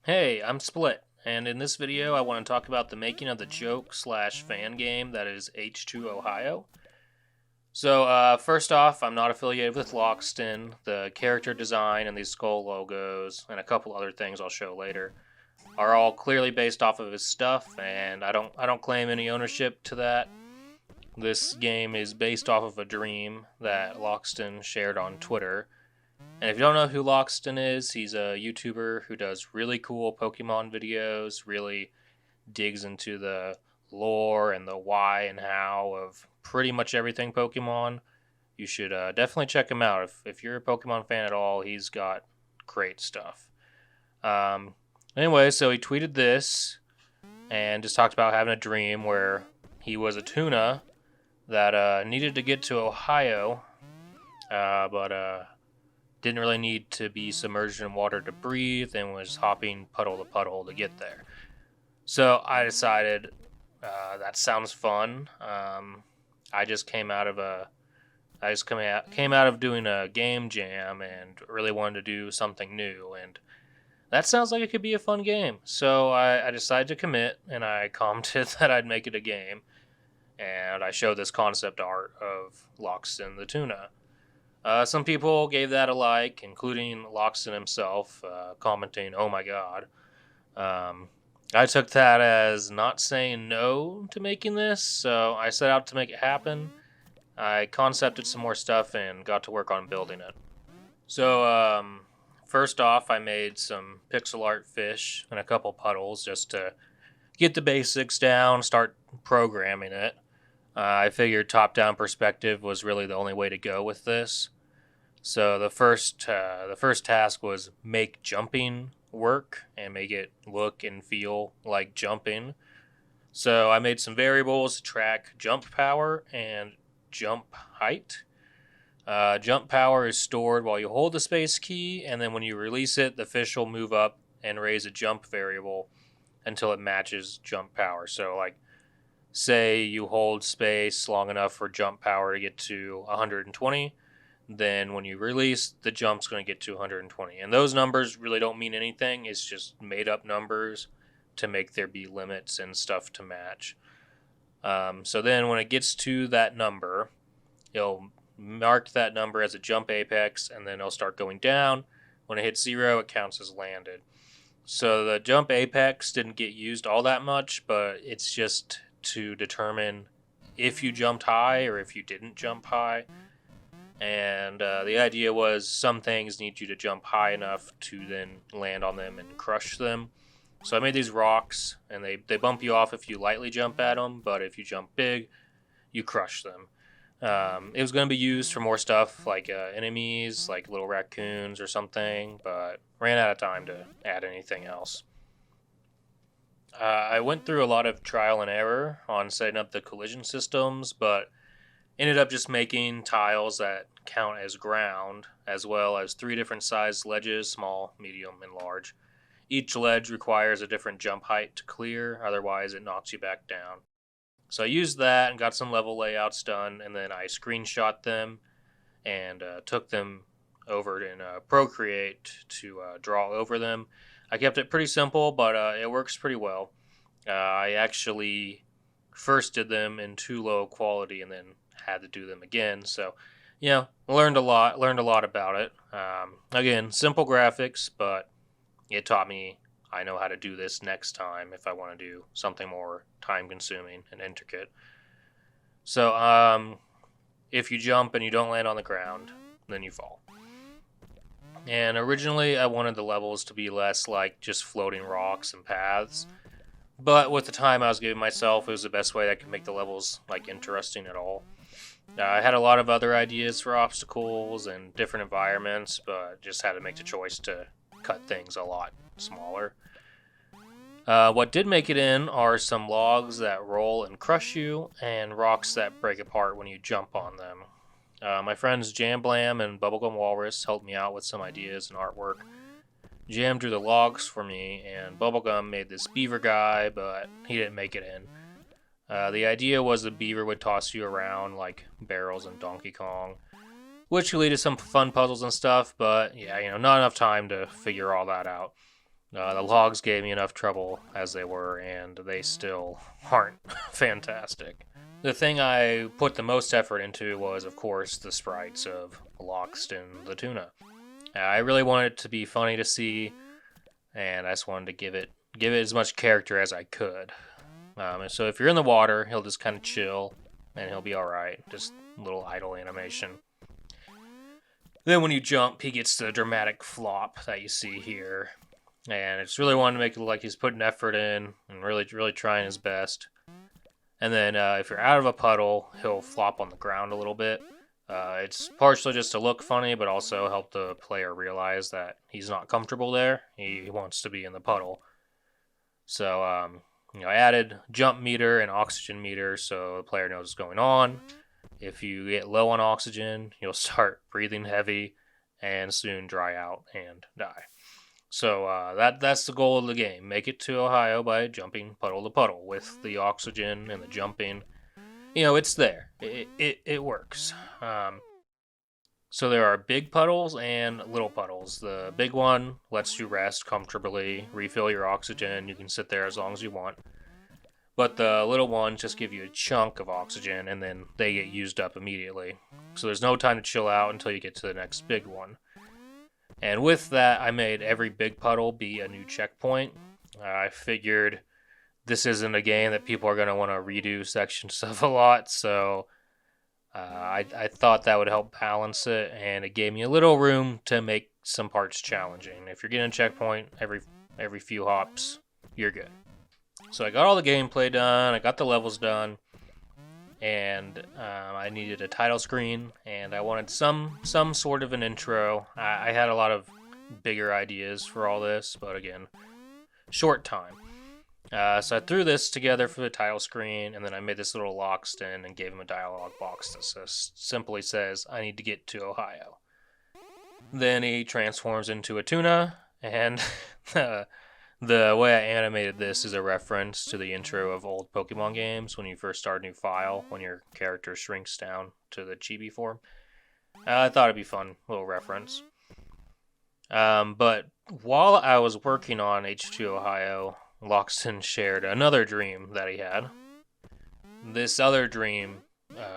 Hey, I'm Split, and in this video I want to talk about the making of the joke/fan game that is H2Ohio. First off, I'm not affiliated with Lockstin. The character design and these skull logos, and a couple other things I'll show later, are all clearly based off of his stuff, and I don't claim any ownership to that. This game is based off of a dream that Lockstin shared on Twitter. And if you don't know who Lockstin is, he's a YouTuber who does really cool Pokemon videos, really digs into the lore and the why and how of pretty much everything Pokemon. You should definitely check him out. If you're a Pokemon fan at all, he's got great stuff. Um, anyway, so he tweeted this and just talked about having a dream where he was a tuna that needed to get to Ohio, but didn't really need to be submerged in water to breathe and was hopping puddle to puddle to get there. So I decided that sounds fun. I just came out of a I just came out of doing a game jam and really wanted to do something new, and that sounds like it could be a fun game. So I decided to commit, and I commented that I'd make it a game, and I showed this concept art of Lockstin the tuna. Some people gave that a like, including Lockstin himself, commenting, "Oh my god." Um, I took that as not saying no to making this, so I set out to make it happen. I concepted some more stuff and got to work on building it. So, first off, I made some pixel art fish and a couple puddles just to get the basics down, start programming it. I figured top-down perspective was really the only way to go with this. So the first task was make jumping work and make it look and feel like jumping. So I made some variables to track jump power and jump height. Jump power is stored while you hold the space key, and then when you release it, the fish will move up and raise a jump variable until it matches jump power. So, like, say you hold space long enough for jump power to get to 120, then when you release, the jump's going to get to 120. And those numbers really don't mean anything. It's just made up numbers to make there be limits and stuff to match. So then when it gets to that number, it'll mark that number as a jump apex, and then it'll start going down. When it hits 0, it counts as landed. So the jump apex didn't get used all that much, but it's just to determine if you jumped high or if you didn't jump high. And the idea was some things need you to jump high enough to then land on them and crush them. So I made these rocks, and they bump you off if you lightly jump at them, but if you jump big, you crush them. It was going to be used for more stuff like enemies, like little raccoons or something, but ran out of time to add anything else. I went through a lot of trial and error on setting up the collision systems, but ended up just making tiles that count as ground, as well as 3 different size ledges, small, medium, and large. Each ledge requires a different jump height to clear, otherwise it knocks you back down. So I used that and got some level layouts done, and then I screenshot them and took them over in Procreate to draw over them. I kept it pretty simple, but it works pretty well. I actually first did them in too low quality and then had to do them again. So, learned a lot about it. Again, simple graphics, but it taught me I know how to do this next time if I want to do something more time consuming and intricate. So, if you jump and you don't land on the ground, then you fall. And originally I wanted the levels to be less like just floating rocks and paths. But with the time I was giving myself, it was the best way I could make the levels like interesting at all. I had a lot of other ideas for obstacles and different environments, but just had to make the choice to cut things a lot smaller. What did make it in are some logs that roll and crush you, and rocks that break apart when you jump on them. My friends Jam Blam and Bubblegum Walrus helped me out with some ideas and artwork. Jam drew the logs for me, and Bubblegum made this beaver guy, but he didn't make it in. The idea was the beaver would toss you around like barrels in Donkey Kong, which could lead to some fun puzzles and stuff, but yeah, not enough time to figure all that out. The logs gave me enough trouble as they were, and they still aren't fantastic. The thing I put the most effort into was, of course, the sprites of Lockstin the tuna. I really wanted it to be funny to see, and I just wanted to give it as much character as I could. And so if you're in the water, he'll just kind of chill, and he'll be alright. Just a little idle animation. Then when you jump, he gets the dramatic flop that you see here. And it's really wanting to make it look like he's putting effort in and really trying his best. And then if you're out of a puddle, he'll flop on the ground a little bit. It's partially just to look funny, but also help the player realize that he's not comfortable there. He wants to be in the puddle. So, I added jump meter and oxygen meter so the player knows what's going on. If you get low on oxygen, you'll start breathing heavy and soon dry out and die. So that's the goal of the game. Make it to Ohio by jumping puddle to puddle with the oxygen and the jumping. It's there. It works. So there are big puddles and little puddles. The big one lets you rest comfortably, refill your oxygen. You can sit there as long as you want. But the little ones just give you a chunk of oxygen, and then they get used up immediately. So there's no time to chill out until you get to the next big one. And with that, I made every big puddle be a new checkpoint. I figured this isn't a game that people are going to want to redo sections of a lot, so I thought that would help balance it, and it gave me a little room to make some parts challenging. If you're getting a checkpoint every few hops, you're good. So I got all the gameplay done, I got the levels done, and I needed a title screen, and I wanted some sort of an intro. I had a lot of bigger ideas for all this, but again, short time. So I threw this together for the title screen, and then I made this little Lockstin and gave him a dialogue box that simply says, "I need to get to Ohio." Then he transforms into a tuna, and the way I animated this is a reference to the intro of old Pokemon games when you first start a new file, when your character shrinks down to the chibi form. I thought it'd be fun, little reference. But while I was working on H2Ohio, Lockstin shared another dream that he had. This other dream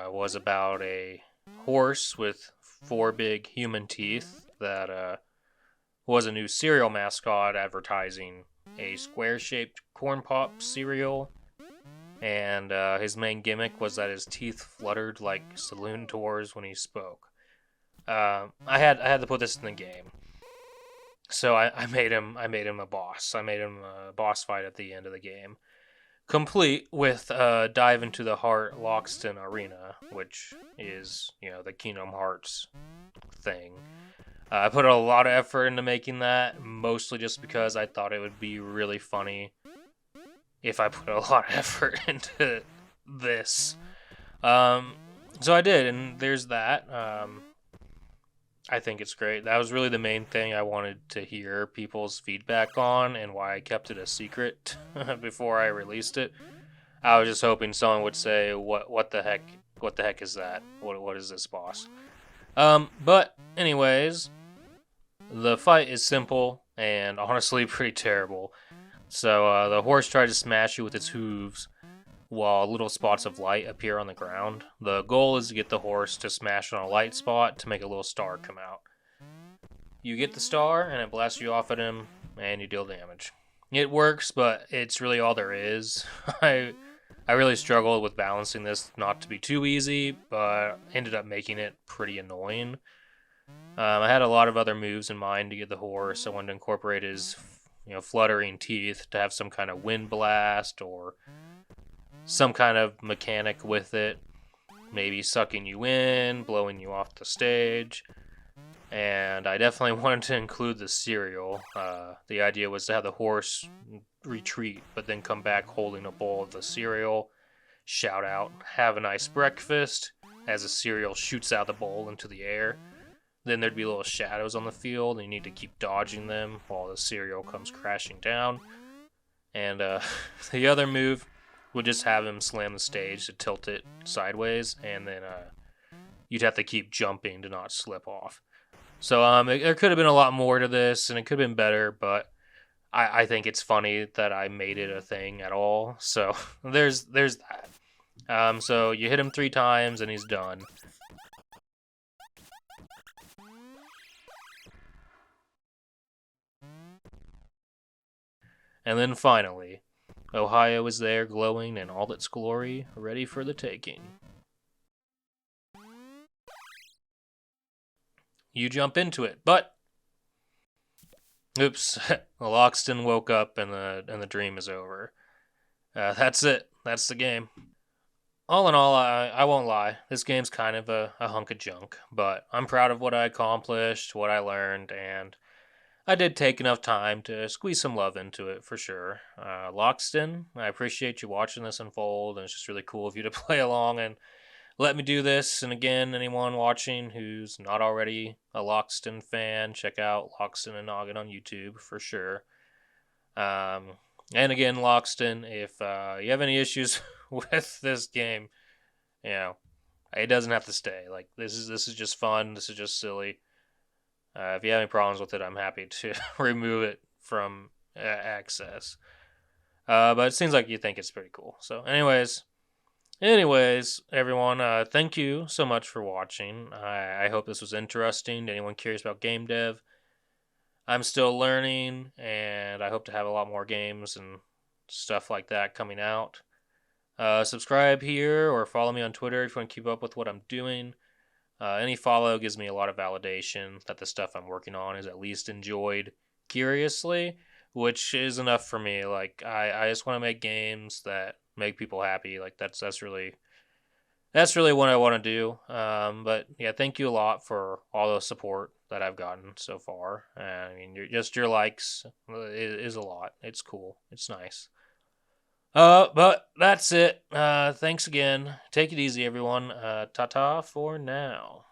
was about a horse with 4 big human teeth that was a new cereal mascot advertising a square-shaped corn pop cereal, and his main gimmick was that his teeth fluttered like saloon doors when he spoke. I had to put this in the game, so I made him a boss. I made him a boss fight at the end of the game, complete with dive into the Heart Lockstin Arena, which is the Kingdom Hearts thing. I put a lot of effort into making that, mostly just because I thought it would be really funny if I put a lot of effort into this. So I did, and there's that. I think it's great. That was really the main thing I wanted to hear people's feedback on, and why I kept it a secret before I released it. I was just hoping someone would say, "What the heck is that? What is this boss?" But anyways, the fight is simple and honestly pretty terrible. So the horse tries to smash you with its hooves while little spots of light appear on the ground. The goal is to get the horse to smash on a light spot to make a little star come out. You get the star and it blasts you off at him and you deal damage. It works, but it's really all there is. I really struggled with balancing this not to be too easy, but ended up making it pretty annoying. I had a lot of other moves in mind to get the horse. I wanted to incorporate his, fluttering teeth to have some kind of wind blast or some kind of mechanic with it. Maybe sucking you in, blowing you off the stage. And I definitely wanted to include the cereal. The idea was to have the horse retreat, but then come back holding a bowl of the cereal, shout out, "Have a nice breakfast," as the cereal shoots out of the bowl into the air. Then there'd be little shadows on the field, and you need to keep dodging them while the cereal comes crashing down. And the other move would just have him slam the stage to tilt it sideways, and then you'd have to keep jumping to not slip off. So there could have been a lot more to this, and it could have been better, but I think it's funny that I made it a thing at all. So there's that. So you hit him 3 times and he's done. And then finally, Ohio is there, glowing in all its glory, ready for the taking. You jump into it, but oops, Lockstin woke up and the dream is over. That's it. That's the game. All in all, I won't lie. This game's kind of a hunk of junk, but I'm proud of what I accomplished, what I learned, and I did take enough time to squeeze some love into it for sure. Lockstin, I appreciate you watching this unfold, and it's just really cool of you to play along and let me do this. And again, anyone watching who's not already a Lockstin fan, check out Lockstin and Noggin on YouTube for sure. And again, Lockstin, if you have any issues with this game, you know, it doesn't have to stay. Like this is just fun. This is just silly. If you have any problems with it, I'm happy to remove it from access. But it seems like you think it's pretty cool. So, anyways, everyone, thank you so much for watching. I hope this was interesting to anyone curious about game dev. I'm still learning, and I hope to have a lot more games and stuff like that coming out. Subscribe here or follow me on Twitter if you want to keep up with what I'm doing. Any follow gives me a lot of validation that the stuff I'm working on is at least enjoyed curiously, which is enough for me. Like I just want to make games that make people happy. Like that's really what I want to do. But yeah, thank you a lot for all the support that I've gotten so far. I mean, your likes is a lot. It's cool. It's nice. But that's it. Thanks again. Take it easy, everyone. Ta-ta for now.